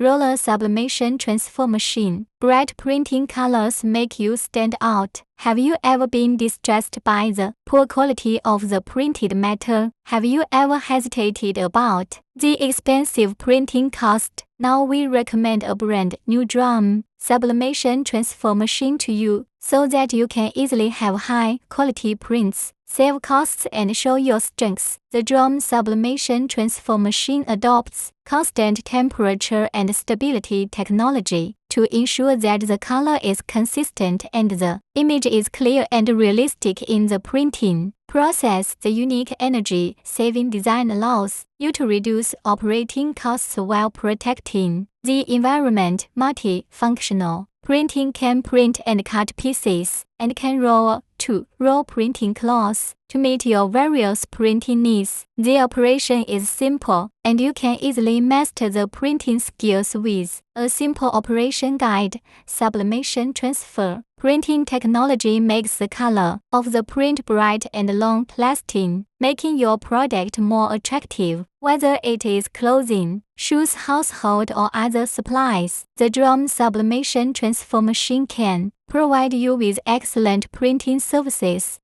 Roller Sublimation Transfer Machine. Bright printing colors make you stand out. Have you ever been distressed by the poor quality of the printed matter? Have you ever hesitated about the expensive printing cost? Now we recommend a brand new drum sublimation transfer machine to you, so that you can easily have high-quality prints, save costs, and show your strengths. The drum sublimation transfer machine adopts constant temperature and stability technology to ensure that the color is consistent and the image is clear and realistic in the printing process. The unique energy-saving design allows you to reduce operating costs while protecting the environment. Multifunctional printing can print and cut pieces, and can roll to roll printing cloths to meet your various printing needs. The operation is simple, and you can easily master the printing skills with a simple operation guide. Sublimation transfer printing technology makes the color of the print bright and long-lasting, making your product more attractive. Whether it is clothing, shoes, household, or other supplies, the drum sublimation transfer machine can provide you with excellent printing services.